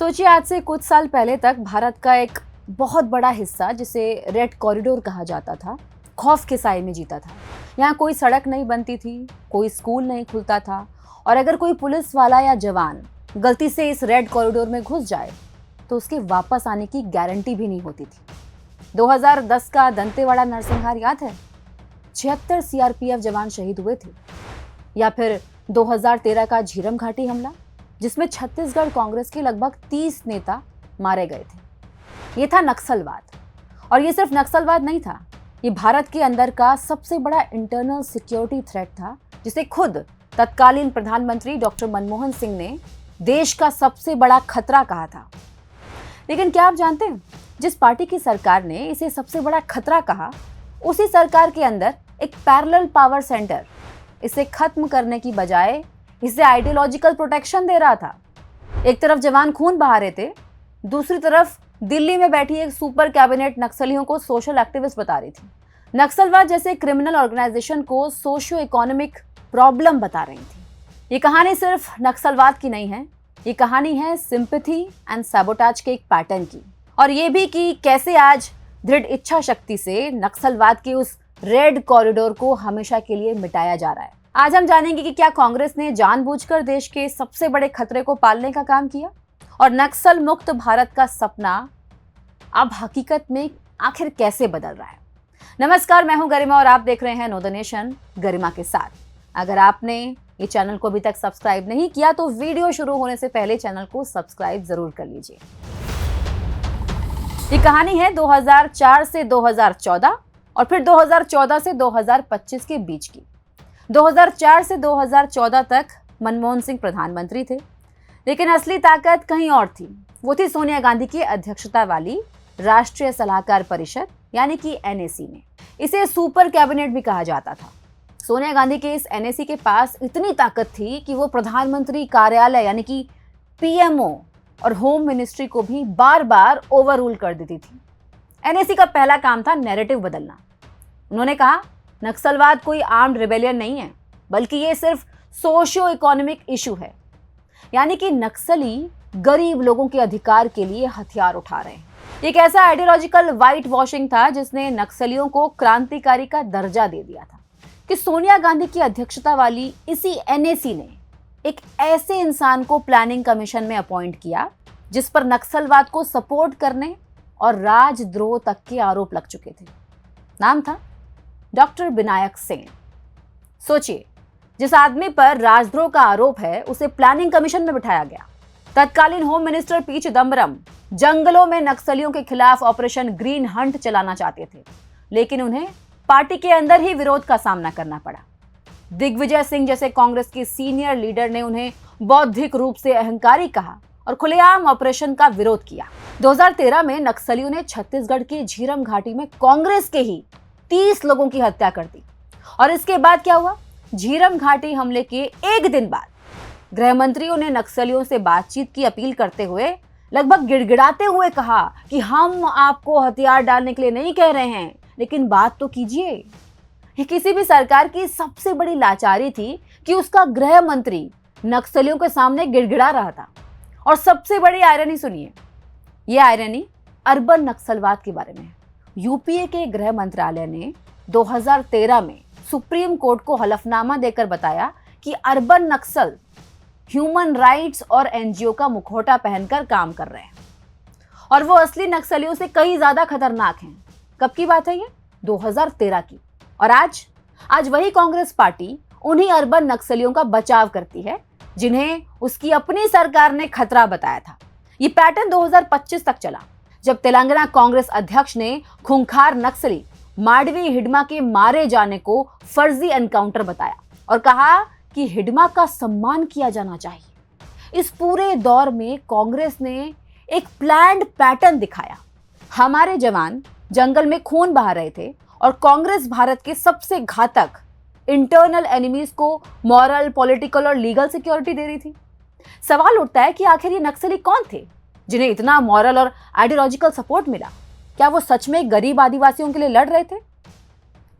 सोचिए, आज से कुछ साल पहले तक भारत का एक बहुत बड़ा हिस्सा, जिसे रेड कॉरिडोर कहा जाता था, खौफ के साए में जीता था। यहाँ कोई सड़क नहीं बनती थी, कोई स्कूल नहीं खुलता था, और अगर कोई पुलिस वाला या जवान गलती से इस रेड कॉरिडोर में घुस जाए तो उसके वापस आने की गारंटी भी नहीं होती थी। 2010 का दंतेवाड़ा नरसंहार याद है? 76 सीआरपीएफ जवान शहीद हुए थे। या फिर 2013 का झीरम घाटी हमला, जिसमें छत्तीसगढ़ कांग्रेस के लगभग 30 नेता मारे गए थे। ये था नक्सलवाद। और ये सिर्फ नक्सलवाद नहीं था, ये भारत के अंदर का सबसे बड़ा इंटरनल सिक्योरिटी थ्रेट था, जिसे खुद तत्कालीन प्रधानमंत्री डॉक्टर मनमोहन सिंह ने देश का सबसे बड़ा खतरा कहा था। लेकिन क्या आप जानते हैं, जिस पार्टी की सरकार ने इसे सबसे बड़ा खतरा कहा, उसी सरकार के अंदर एक पैरेलल पावर सेंटर इसे खत्म करने की बजाय इसे आइडियोलॉजिकल प्रोटेक्शन दे रहा था। एक तरफ जवान खून बहा रहे थे, दूसरी तरफ दिल्ली में बैठी एक सुपर कैबिनेट नक्सलियों को सोशल एक्टिविस्ट बता रही थी। नक्सलवाद जैसे क्रिमिनल ऑर्गेनाइजेशन को सोशियो इकोनॉमिक प्रॉब्लम बता रही थी। ये कहानी सिर्फ नक्सलवाद की नहीं है, ये कहानी है सिंपैथी एंड सैबोटाज के एक पैटर्न की, और ये भी कि कैसे आज दृढ़ इच्छा शक्ति से नक्सलवाद के उस रेड कॉरिडोर को हमेशा के लिए मिटाया जा रहा है। आज हम जानेंगे कि क्या कांग्रेस ने जानबूझकर देश के सबसे बड़े खतरे को पालने का काम किया, और नक्सल मुक्त भारत का सपना अब हकीकत में आखिर कैसे बदल रहा है। नमस्कार, मैं हूं गरिमा और आप देख रहे हैं नो द नेशन गरिमा के साथ। अगर आपने ये चैनल को अभी तक सब्सक्राइब नहीं किया तो वीडियो शुरू होने से पहले चैनल को सब्सक्राइब जरूर कर लीजिए। ये कहानी है 2004 से 2014 और फिर 2014 से 2025 के बीच की। 2004 से 2014 तक मनमोहन सिंह प्रधानमंत्री थे, लेकिन असली ताकत कहीं और थी। वो थी सोनिया गांधी की अध्यक्षता वाली राष्ट्रीय सलाहकार परिषद यानी कि एनएसी में। इसे सुपर कैबिनेट भी कहा जाता था। सोनिया गांधी के इस एनएसी के पास इतनी ताकत थी कि वो प्रधानमंत्री कार्यालय यानी कि पीएमओ और होम मिनिस्ट्री को भी बार बार ओवररूल कर देती थी। एनएसी का पहला काम था नैरेटिव बदलना। उन्होंने कहा, नक्सलवाद कोई आर्म्ड रिबेलियन नहीं है, बल्कि ये सिर्फ सोशियो इकोनॉमिक इशू है। यानी कि नक्सली गरीब लोगों के अधिकार के लिए हथियार उठा रहे हैं। एक ऐसा आइडियोलॉजिकल व्हाइट वॉशिंग था जिसने नक्सलियों को क्रांतिकारी का दर्जा दे दिया था कि सोनिया गांधी की अध्यक्षता वाली इसी एनएसी ने एक ऐसे इंसान को प्लानिंग कमीशन में अपॉइंट किया जिस पर नक्सलवाद को सपोर्ट करने और राजद्रोह तक के आरोप लग चुके थे। नाम था डॉक्टर विनायक सेन। सोचिए, जिस आदमी पर राजद्रोह का आरोप है उसे प्लानिंग कमीशन में बिठाया गया। तत्कालीन होम मिनिस्टर पी चिदंबरम जंगलों में नक्सलियों के खिलाफ ऑपरेशन ग्रीन हंट चलाना चाहते थे, लेकिन उन्हें पार्टी के अंदर ही विरोध का सामना करना पड़ा। दिग्विजय सिंह जैसे कांग्रेस के सीनियर लीडर ने उन्हें बौद्धिक रूप से अहंकारी कहा और खुलेआम ऑपरेशन का विरोध किया। 2013 में नक्सलियों ने छत्तीसगढ़ के झीरम घाटी में कांग्रेस के ही 30 लोगों की हत्या कर दी। और इसके बाद क्या हुआ? झीरम घाटी हमले के एक दिन बाद गृह मंत्रियों ने नक्सलियों से बातचीत की अपील करते हुए लगभग गिड़गिड़ाते हुए कहा कि हम आपको हथियार डालने के लिए नहीं कह रहे हैं, लेकिन बात तो कीजिए। ये किसी भी सरकार की सबसे बड़ी लाचारी थी कि उसका गृह मंत्री नक्सलियों के सामने गिड़गिड़ा रहा था। और सबसे बड़ी आयरनी सुनिए, ये आयरनी अर्बन नक्सलवाद के बारे में है। यूपीए के गृह मंत्रालय ने 2013 में सुप्रीम कोर्ट को हलफनामा देकर बताया कि अर्बन नक्सल ह्यूमन राइट्स और एनजीओ का मुखौटा पहनकर काम कर रहे हैं और वो असली नक्सलियों से कई ज्यादा खतरनाक हैं। कब की बात है ये? 2013 की। और आज वही कांग्रेस पार्टी उन्हीं अर्बन नक्सलियों का बचाव करती है जिन्हें उसकी अपनी सरकार ने खतरा बताया था। ये पैटर्न 2025 तक चला, जब तेलंगाना कांग्रेस अध्यक्ष ने खूंखार नक्सली माडवी हिडमा के मारे जाने को फर्जी एनकाउंटर बताया और कहा कि हिडमा का सम्मान किया जाना चाहिए। इस पूरे दौर में कांग्रेस ने एक प्लान्ड पैटर्न दिखाया। हमारे जवान जंगल में खून बहा रहे थे और कांग्रेस भारत के सबसे घातक इंटरनल एनिमीज को मॉरल, पॉलिटिकल और लीगल सिक्योरिटी दे रही थी। सवाल उठता है कि आखिर ये नक्सली कौन थे जिन्हें इतना मॉरल और आइडियोलॉजिकल सपोर्ट मिला? क्या वो सच में गरीब आदिवासियों के लिए लड़ रहे थे?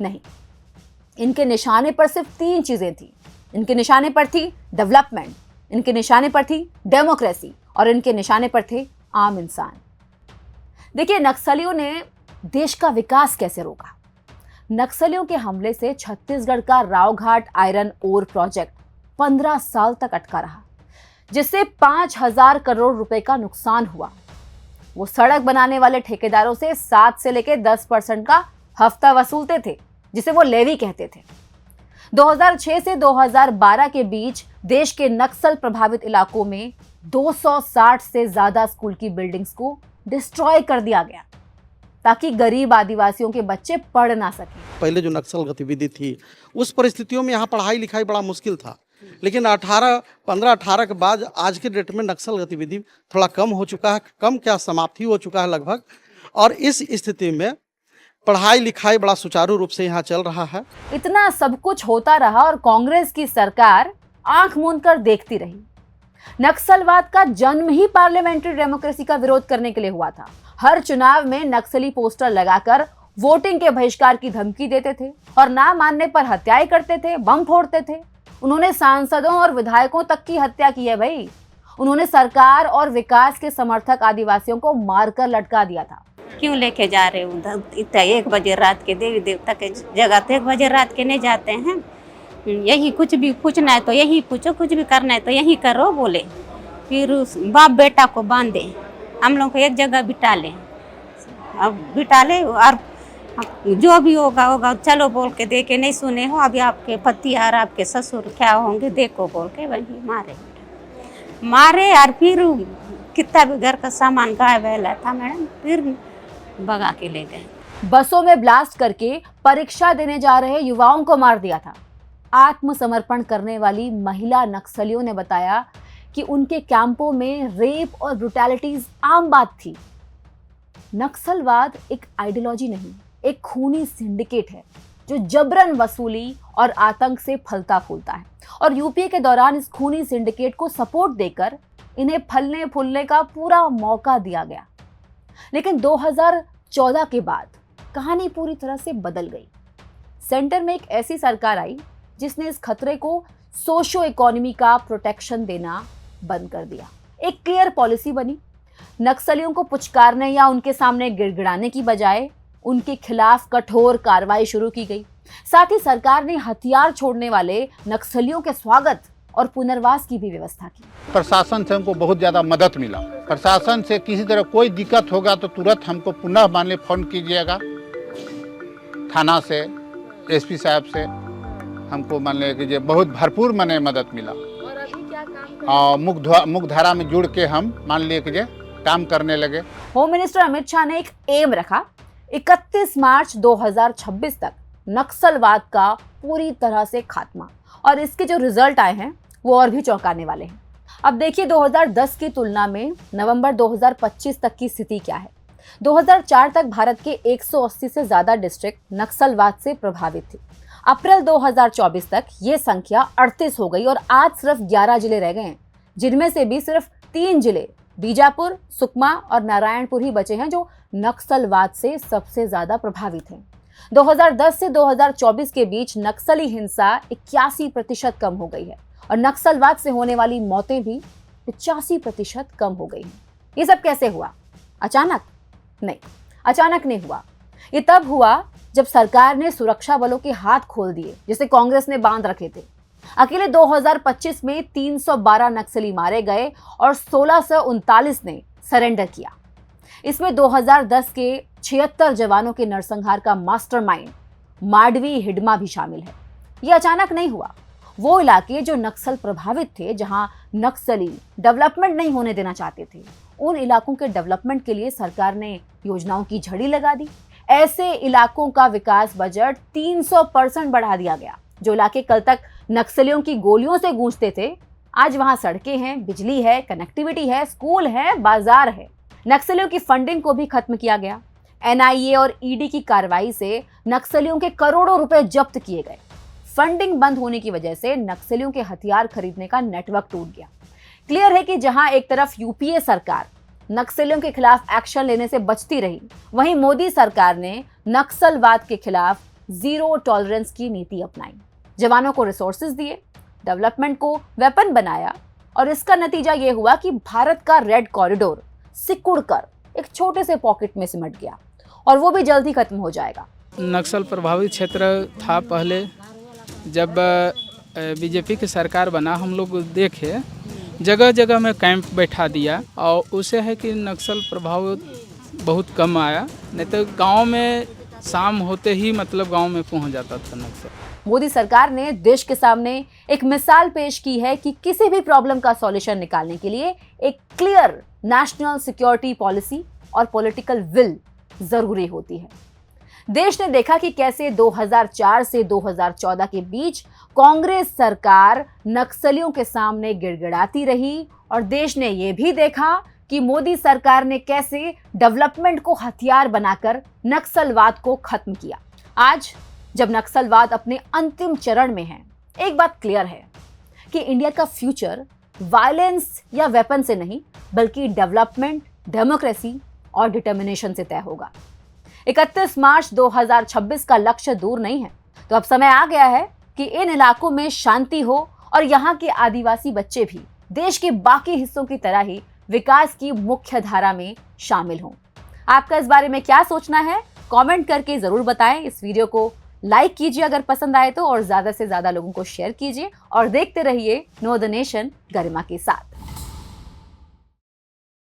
नहीं, इनके निशाने पर सिर्फ 3 चीजें थी। इनके निशाने पर थी डेवलपमेंट, इनके निशाने पर थी डेमोक्रेसी और इनके निशाने पर थे आम इंसान। देखिए, नक्सलियों ने देश का विकास कैसे रोका। नक्सलियों के हमले से छत्तीसगढ़ का रावघाट आयरन ओर प्रोजेक्ट 15 साल तक अटका रहा, जिससे 5,000 करोड़ रुपए का नुकसान हुआ। वो सड़क बनाने वाले ठेकेदारों से 7 से लेकर 10% का हफ्ता वसूलते थे, जिसे वो लेवी कहते थे। 2006 से 2012 के बीच देश के नक्सल प्रभावित इलाकों में 260 से ज्यादा स्कूल की बिल्डिंग्स को डिस्ट्रॉय कर दिया गया, ताकि गरीब आदिवासियों के बच्चे पढ़ ना सकें। पहले जो नक्सल गतिविधि थी, उस परिस्थितियों में यहाँ पढ़ाई लिखाई बड़ा मुश्किल था, लेकिन 15-18 के बाद आज के डेट में नक्सल गतिविधि थोड़ा कम हो चुका है, कम क्या समाप्ति हो चुका है लगभग। और इस स्थिति में पढ़ाई लिखाई बड़ा सुचारू रूप से यहाँ चल रहा है। इतना सब कुछ होता रहा और कांग्रेस की सरकार आंख मूंद कर देखती रही। नक्सलवाद का जन्म ही पार्लियामेंट्री डेमोक्रेसी का विरोध करने के लिए हुआ था। हर चुनाव में नक्सली पोस्टर लगाकर वोटिंग के बहिष्कार की धमकी देते थे और ना मानने पर हत्याएं करते थे, बम फोड़ते थे। उन्होंने सांसदों और विधायकों तक की हत्या की है भाई। उन्होंने सरकार और विकास के समर्थक आदिवासियों को मारकर लटका दिया था। क्यों लेके जा रहे उधर? इतना 1 बजे रात के देवी देवता के जगह तो 1 बजे रात के नहीं जाते हैं। यही कुछ भी पूछना है तो यही पूछो, कुछ भी करना है तो यही करो बोले। फिर उस बाप बेटा को बांधे, हम लोग को एक जगह बिठा लें। अब बिठा ले और जो भी होगा होगा चलो बोल के दे के नहीं सुने हो, अभी आपके पति और आपके ससुर क्या होंगे देखो बोल के वही मारे। और फिर कितना भी घर का सामान गाय बैला था मैडम, फिर भगा के ले गए। बसों में ब्लास्ट करके परीक्षा देने जा रहे युवाओं को मार दिया था। आत्मसमर्पण करने वाली महिला नक्सलियों ने बताया कि उनके कैंपों में रेप और ब्रुटैलिटीज आम बात थी। नक्सलवाद एक आइडियोलॉजी नहीं, एक खूनी सिंडिकेट है जो जबरन वसूली और आतंक से फलता फूलता है। और यूपीए के दौरान इस खूनी सिंडिकेट को सपोर्ट देकर इन्हें फलने फूलने का पूरा मौका दिया गया। लेकिन 2014 के बाद कहानी पूरी तरह से बदल गई। सेंटर में एक ऐसी सरकार आई जिसने इस खतरे को सोशो इकोनॉमी का प्रोटेक्शन देना बंद कर दिया। एक क्लियर पॉलिसी बनी। नक्सलियों को पुचकारने या उनके सामने गिड़गिड़ाने की बजाय उनके खिलाफ कठोर कार्रवाई शुरू की गई। साथ ही सरकार ने हथियार छोड़ने वाले नक्सलियों के स्वागत और पुनर्वास की भी व्यवस्था की। प्रशासन से हमको बहुत ज़्यादा मदद मिला। प्रशासन से किसी तरह कोई दिक्कत होगा तो तुरंत हमको पुनः मान ली फ़ोन कीजिएगा। थाना से, एसपी साहब से हमको मान लीजिए बहुत भरपूर मने मदद मिला। और अभी क्या काम मुख्यधारा में जुड़ के हम मान लीजिए काम करने लगे। होम मिनिस्टर अमित शाह ने एक एम रखा, 31 मार्च 2026 तक नक्सलवाद का पूरी तरह से खात्मा। और इसके जो रिजल्ट आए हैं वो और भी चौंकाने वाले हैं। अब देखिए 2010 की तुलना में नवंबर 2025 तक की स्थिति क्या है। 2004 तक भारत के 180 से ज्यादा डिस्ट्रिक्ट नक्सलवाद से प्रभावित थी। अप्रैल 2024 तक ये संख्या 38 हो गई और आज सिर्फ 11 जिले रह गए हैं, जिनमें से भी सिर्फ 3 जिले बीजापुर, सुकमा और नारायणपुर ही बचे हैं जो नक्सलवाद से सबसे ज्यादा प्रभावित हैं। 2010 से 2024 के बीच नक्सली हिंसा 81% कम हो गई है और नक्सलवाद से होने वाली मौतें भी 85% कम हो गई हैं। ये सब कैसे हुआ? अचानक नहीं, अचानक नहीं हुआ। ये तब हुआ जब सरकार ने सुरक्षा बलों के हाथ खोल दिए, जिसे कांग्रेस ने बांध रखे थे। अकेले 2025 में 312 नक्सली मारे गए और 1639 ने सरेंडर किया। इसमें 2010 के 76 जवानों के नरसंहार का मास्टरमाइंड माडवी हिडमा भी शामिल है। यह अचानक नहीं हुआ। वो इलाके जो नक्सल प्रभावित थे, जहां नक्सली डेवलपमेंट नहीं होने देना चाहते थे, उन इलाकों के डेवलपमेंट के लिए सरकार ने योजनाओं की झड़ी लगा दी। ऐसे इलाकों का विकास बजट 300% बढ़ा दिया गया। जो इलाके कल तक नक्सलियों की गोलियों से गूंजते थे, आज वहां सड़कें हैं, बिजली है, कनेक्टिविटी है, स्कूल है, बाजार है। नक्सलियों की फंडिंग को भी खत्म किया गया। एनआईए और ईडी की कार्रवाई से नक्सलियों के करोड़ों रुपए जब्त किए गए। फंडिंग बंद होने की वजह से नक्सलियों के हथियार खरीदने का नेटवर्क टूट गया। क्लियर है कि जहां एक तरफ यूपीए सरकार नक्सलियों के खिलाफ एक्शन लेने से बचती रही, वहीं मोदी सरकार ने नक्सलवाद के खिलाफ जीरो टॉलरेंस की नीति अपनाई। जवानों को रिसोर्सेज दिए, डेवलपमेंट को वेपन बनाया और इसका नतीजा ये हुआ कि भारत का रेड कॉरिडोर सिकुड़कर एक छोटे से पॉकेट में सिमट गया और वो भी जल्द ही खत्म हो जाएगा। नक्सल प्रभावित क्षेत्र था पहले, जब बीजेपी की सरकार बना हम लोग देखे जगह जगह में कैंप बैठा दिया और उसे है कि नक्सल प्रभावित बहुत कम आया, नहीं तो गांव में शाम होते ही मतलब गांव में पहुंच जाता था नक्सल। मोदी सरकार ने देश के सामने एक मिसाल पेश की है कि किसी भी प्रॉब्लम का सॉल्यूशन निकालने के लिए एक क्लियर नेशनल सिक्योरिटी पॉलिसी और पॉलिटिकल विल जरूरी होती है। देश ने देखा कि कैसे 2004 से 2014 के बीच कांग्रेस सरकार नक्सलियों के सामने गिड़गिड़ाती रही और देश ने यह भी देखा कि मोदी सरकार ने कैसे डेवलपमेंट को हथियार बनाकर नक्सलवाद को खत्म किया। आज जब नक्सलवाद अपने अंतिम चरण में है, एक बात क्लियर है कि इंडिया का फ्यूचर वायलेंस या वेपन से नहीं बल्कि डेवलपमेंट, डेमोक्रेसी और डिटर्मिनेशन से तय होगा। 31 मार्च 2026 का लक्ष्य दूर नहीं है, तो अब समय आ गया है कि इन इलाकों में शांति हो और यहाँ के आदिवासी बच्चे भी देश के बाकी हिस्सों की तरह ही विकास की मुख्य धारा में शामिल हों। आपका इस बारे में क्या सोचना है, कमेंट करके जरूर बताएं। इस वीडियो को लाइक कीजिए अगर पसंद आए तो, और ज्यादा से ज्यादा लोगों को शेयर कीजिए और देखते रहिए नो द नेशन गरिमा के साथ।